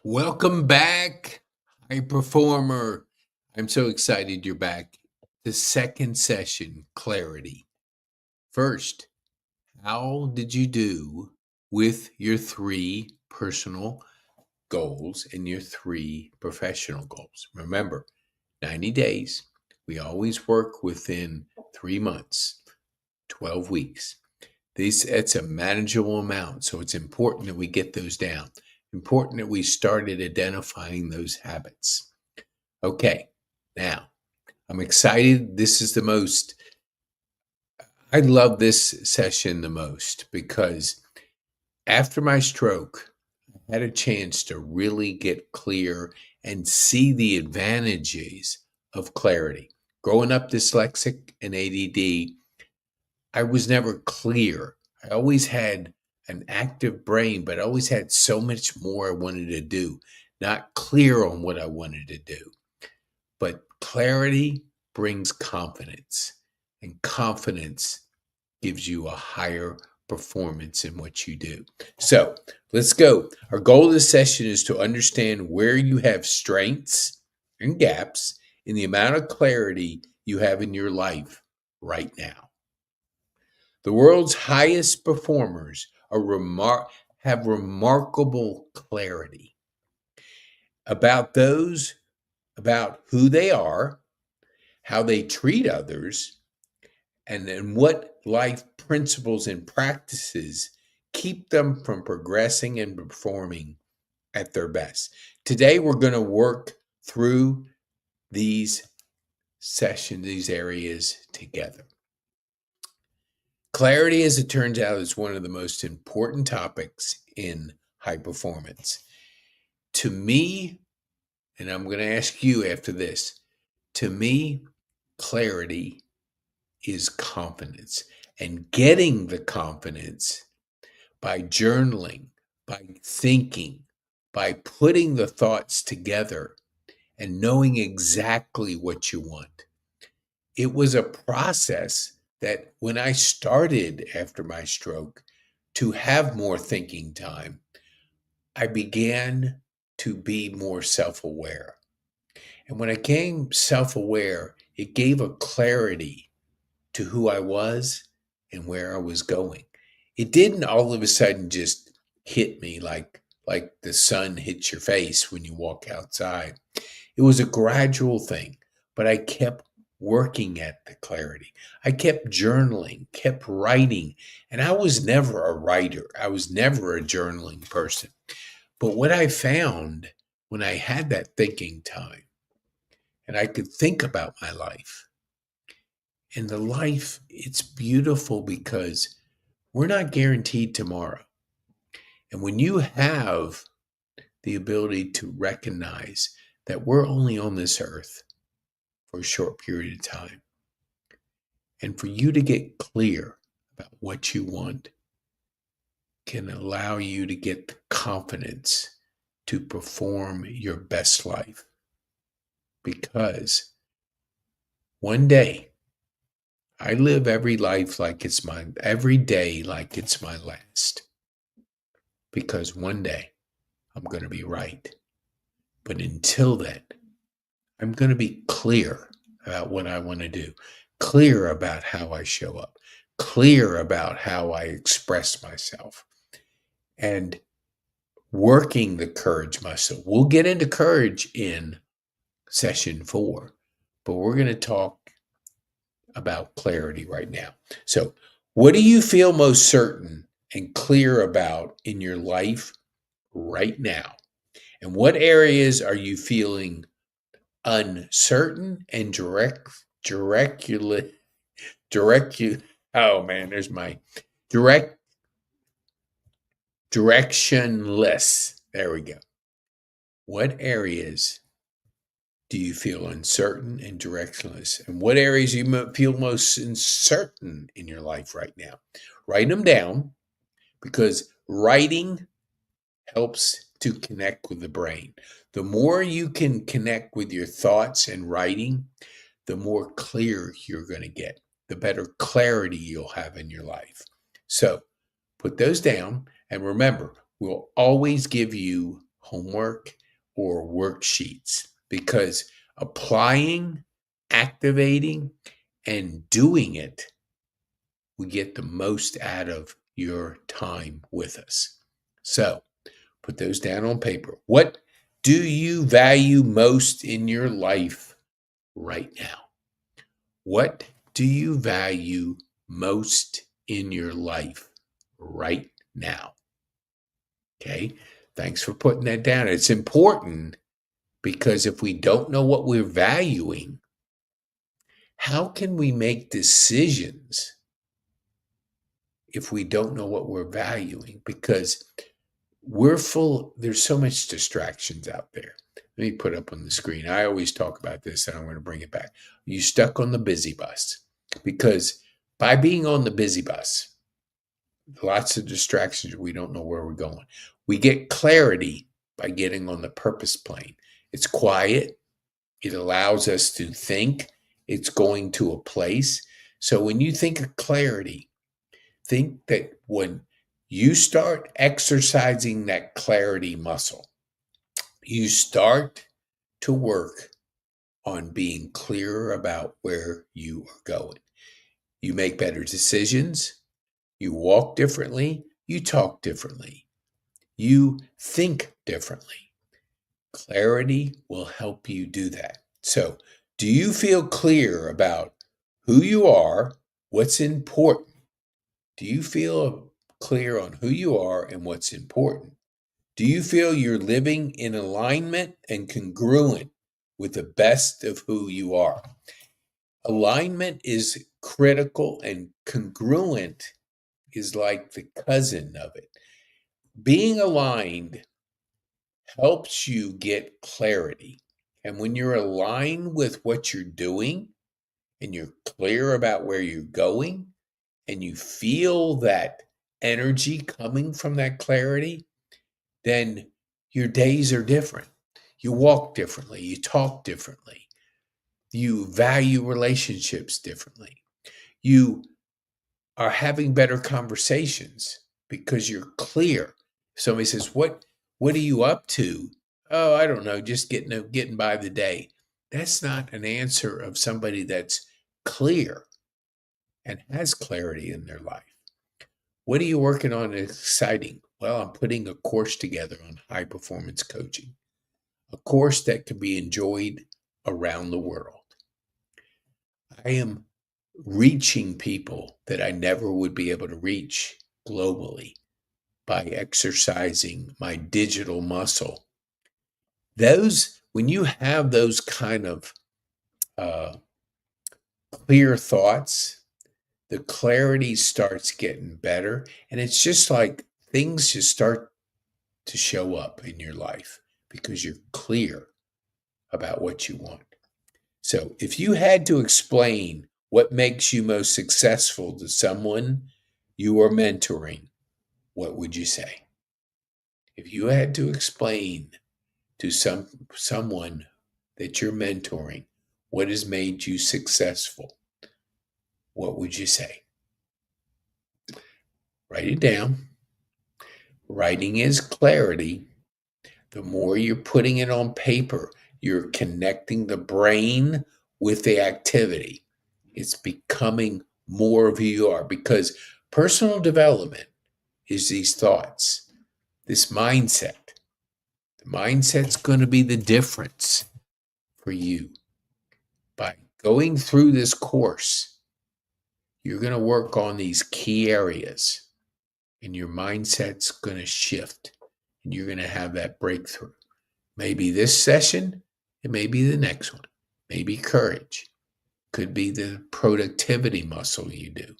Welcome back, high performer. I'm so excited you're back. The second session, clarity. First, how did you do with your three personal goals and your three professional goals? Remember, 90 days. We always work within 3 months, 12 weeks. It's a manageable amount, so it's important that we get those down. Important that we started identifying those habits. Okay, now I'm excited. I love this session the most because after my stroke, I had a chance to really get clear and see the advantages of clarity. Growing up dyslexic and ADD, I was never clear. I always had an active brain, but I always had so much more I wanted to do, not clear on what I wanted to do. But clarity brings confidence, and confidence gives you a higher performance in what you do. So let's go. Our goal of this session is to understand where you have strengths and gaps in the amount of clarity you have in your life right now. The world's highest performers have remarkable clarity about about who they are, how they treat others, and then what life principles and practices keep them from progressing and performing at their best. Today, we're going to work through these these areas together. Clarity, as it turns out, is one of the most important topics in high performance. To me, and I'm going to ask you after this, to me, clarity is confidence. And getting the confidence by journaling, by thinking, by putting the thoughts together and knowing exactly what you want. It was a process that when I started after my stroke to have more thinking time, I began to be more self aware. And when I became self aware, it gave a clarity to who I was and where I was going. It didn't all of a sudden just hit me like the sun hits your face when you walk outside. It was a gradual thing, but I kept working at the clarity. I kept journaling, kept writing, and I was never a writer. I was never a journaling person. But what I found when I had that thinking time and I could think about my life, and the life, it's beautiful because we're not guaranteed tomorrow. And when you have the ability to recognize that we're only on this earth for a short period of time, and for you to get clear about what you want can allow you to get the confidence to perform your best life. Because one day, I live every day like it's my last. Because one day I'm going to be right. But until then, I'm going to be clear about what I want to do, clear about how I show up, clear about how I express myself, and working the courage muscle. We'll get into courage in session 4, but we're going to talk about clarity right now. So, what do you feel most certain and clear about in your life right now? And what areas are you feeling uncertain and oh man, there's my direct directionless. There we go. What areas do you feel uncertain and directionless? And what areas do you feel most uncertain in your life right now? Write them down, because writing helps to connect with the brain. The more you can connect with your thoughts and writing, the more clear you're going to get, the better clarity you'll have in your life. So put those down, and remember, we'll always give you homework, or worksheets, because applying, activating, and doing it will get the most out of your time with us. So put those down on paper. What do you value most in your life right now? What do you value most in your life right now? Okay. Thanks for putting that down. It's important because if we don't know what we're valuing, how can we make decisions if we don't know what we're valuing? Because there's so much distractions out there. Let me put up on the screen. I always talk about this and I'm going to bring it back. You stuck on the busy bus because by being on the busy bus, lots of distractions, we don't know where we're going. We get clarity by getting on the purpose plane. It's quiet. It allows us to think. It's going to a place. So when you think of clarity, think that when you start exercising that clarity muscle, you start to work on being clearer about where you are going. You make better decisions. You walk differently. You talk differently. You think differently. Clarity will help you do that. So, do you feel clear about who you are, what's important? Do you feel clear on who you are and what's important? Do you feel you're living in alignment and congruent with the best of who you are? Alignment is critical, and congruent is like the cousin of it. Being aligned helps you get clarity. And when you're aligned with what you're doing and you're clear about where you're going and you feel that energy coming from that clarity, then your days are different. You walk differently, you talk differently, you value relationships differently. You are having better conversations because you're clear. Somebody says, "What are you up to?" "Oh, I don't know, just getting by the day." That's not an answer of somebody that's clear and has clarity in their life. What are you working on that's exciting? Well, I'm putting a course together on high performance coaching, a course that can be enjoyed around the world. I am reaching people that I never would be able to reach globally by exercising my digital muscle. When you have those kind of clear thoughts, the clarity starts getting better. And it's just like things just start to show up in your life because you're clear about what you want. So if you had to explain what makes you most successful to someone you are mentoring, what would you say? If you had to explain to someone that you're mentoring what has made you successful, what would you say? Write it down. Writing is clarity. The more you're putting it on paper, you're connecting the brain with the activity. It's becoming more of who you are because personal development is these thoughts, this mindset. The mindset's going to be the difference for you. By going through this course, you're going to work on these key areas and your mindset's going to shift and you're going to have that breakthrough. Maybe this session, it may be the next one. Maybe courage. Could be the productivity muscle you do.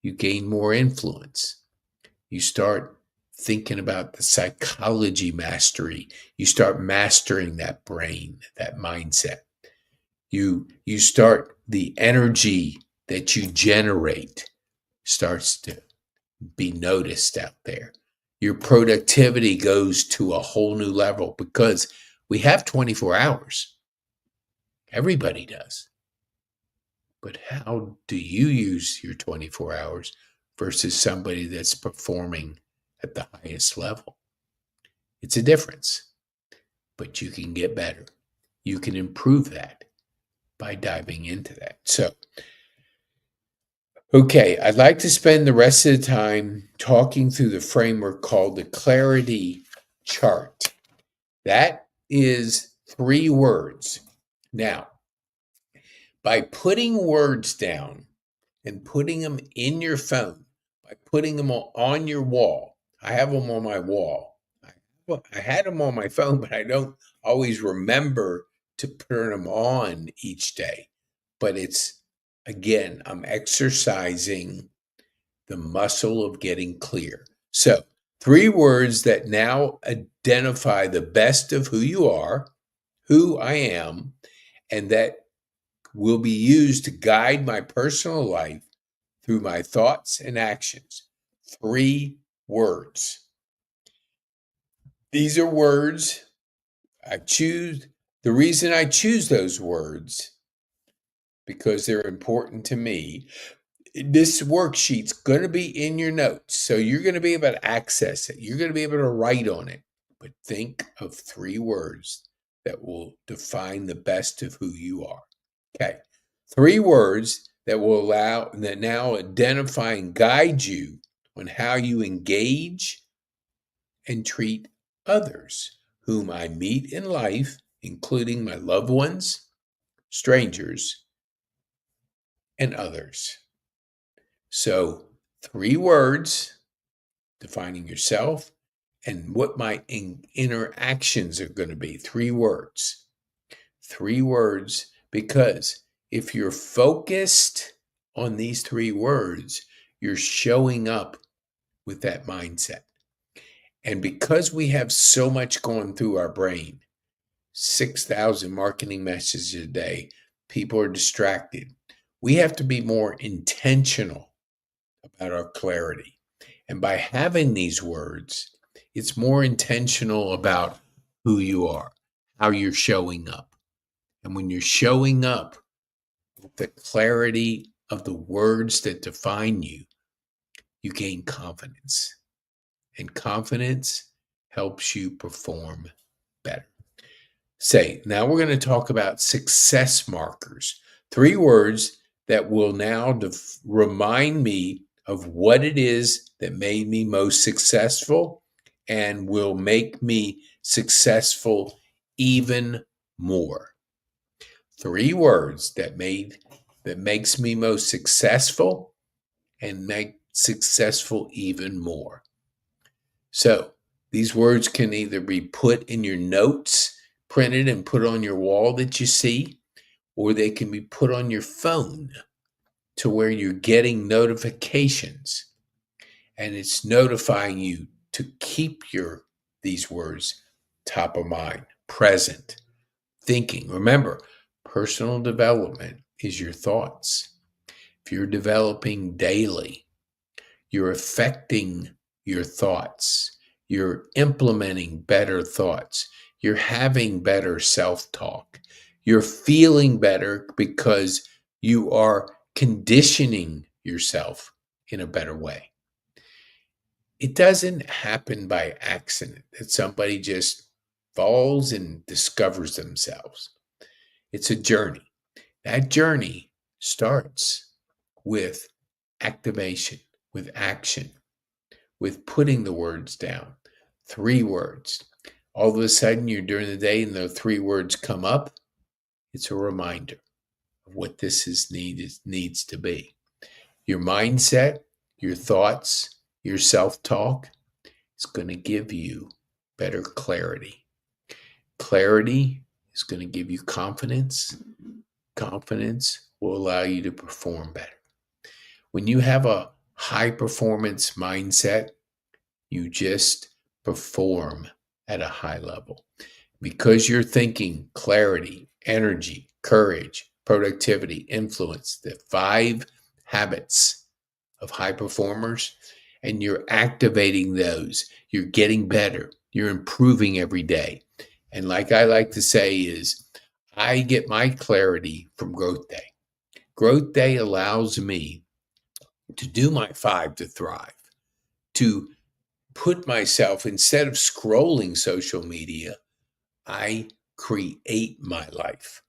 You gain more influence. You start thinking about the psychology mastery. You start mastering that brain, that mindset. You start the energy that you generate starts to be noticed out there. Your productivity goes to a whole new level because we have 24 hours. Everybody does. But how do you use your 24 hours versus somebody that's performing at the highest level? It's a difference. but you can get better. You can improve that by diving into that. So, okay, I'd like to spend the rest of the time talking through the framework called the Clarity Chart. That is 3 words. Now, by putting words down and putting them in your phone, by putting them on your wall, I have them on my wall. I had them on my phone, but I don't always remember to put them on each day. But again, I'm exercising the muscle of getting clear. So, 3 words that now identify the best of who you are, who I am, and that will be used to guide my personal life through my thoughts and actions. 3 words. These are words I choose. The reason I choose those words, because they're important to me. This worksheet's going to be in your notes, so you're going to be able to access it. You're going to be able to write on it. But think of 3 words that will define the best of who you are. Okay. 3 words that now identify and guide you on how you engage and treat others whom I meet in life, including my loved ones, strangers, and others. So, 3 words defining yourself and what my interactions are going to be. 3 words. 3 words, because if you're focused on these 3 words, you're showing up with that mindset. And because we have so much going through our brain, 6,000 marketing messages a day, people are distracted. We have to be more intentional about our clarity. And by having these words, it's more intentional about who you are, how you're showing up. And when you're showing up with the clarity of the words that define you, you gain confidence. And confidence helps you perform better. Now we're going to talk about success markers. 3 words that will now remind me of what it is that made me most successful and will make me successful even more. 3 words that makes me most successful and make successful even more. So these words can either be put in your notes, printed and put on your wall that you see, or they can be put on your phone to where you're getting notifications and it's notifying you to keep these words top of mind, present, thinking. Remember, personal development is your thoughts. If you're developing daily, you're affecting your thoughts. You're implementing better thoughts. You're having better self-talk. You're feeling better because you are conditioning yourself in a better way. It doesn't happen by accident that somebody just falls and discovers themselves. It's a journey. That journey starts with activation, with action, with putting the words down. 3 words. All of a sudden, you're during the day and the 3 words come up. It's a reminder of what needs to be. Your mindset, your thoughts, your self-talk is going to give you better clarity. Clarity is going to give you confidence. Confidence will allow you to perform better. When you have a high performance mindset, you just perform at a high level. Because you're thinking clarity, energy, courage, productivity, influence, the 5 habits of high performers, and you're activating those, you're getting better, you're improving every day. And like I like to say is, I get my clarity from Growth Day. Growth Day allows me to do my 5 to thrive, to put myself, instead of scrolling social media, I create my life.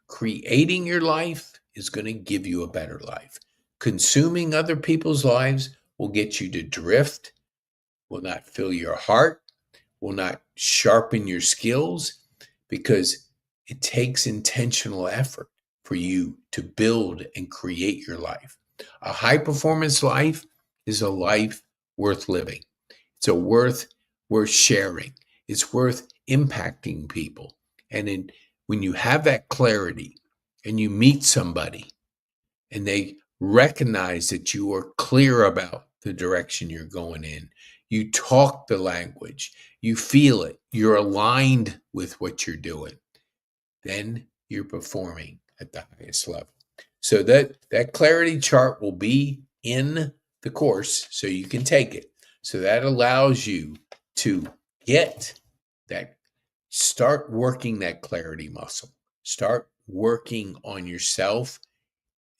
Creating your life is going to give you a better life. Consuming other people's lives will get you to drift, will not fill your heart, will not sharpen your skills, because it takes intentional effort for you to build and create your life. A high performance life is a life worth living. It's a worth sharing. It's worth impacting people. And when you have that clarity and you meet somebody and they recognize that you are clear about the direction you're going in, you talk the language, you feel it, you're aligned with what you're doing, then you're performing at the highest level. So that clarity chart will be in the course so you can take it. So that allows you to get that, start working that clarity muscle, start working on yourself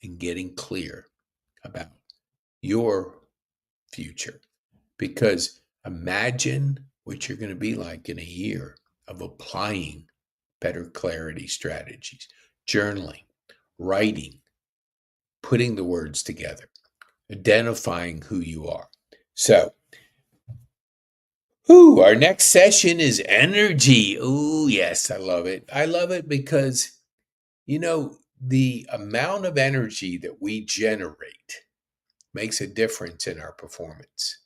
and getting clear about your future. Because imagine what you're going to be like in a year of applying better clarity strategies, journaling, writing, putting the words together, identifying who you are. So, our next session is energy. Oh, yes, I love it. I love it because, the amount of energy that we generate makes a difference in our performance.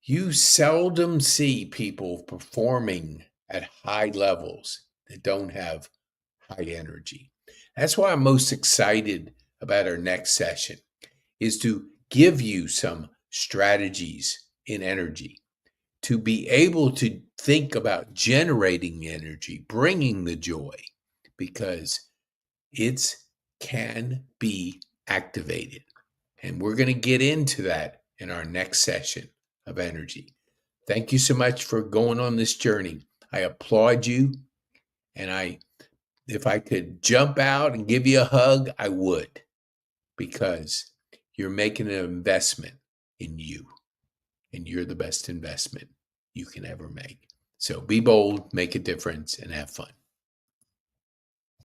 You seldom see people performing at high levels that don't have high energy. That's why I'm most excited about our next session, is to give you some strategies in energy to be able to think about generating energy, bringing the joy, because it can be activated. And we're going to get into that in our next session of energy. Thank you so much for going on this journey. I applaud you. And if I could jump out and give you a hug, I would, because you're making an investment in you, and you're the best investment you can ever make. So be bold, make a difference, and have fun.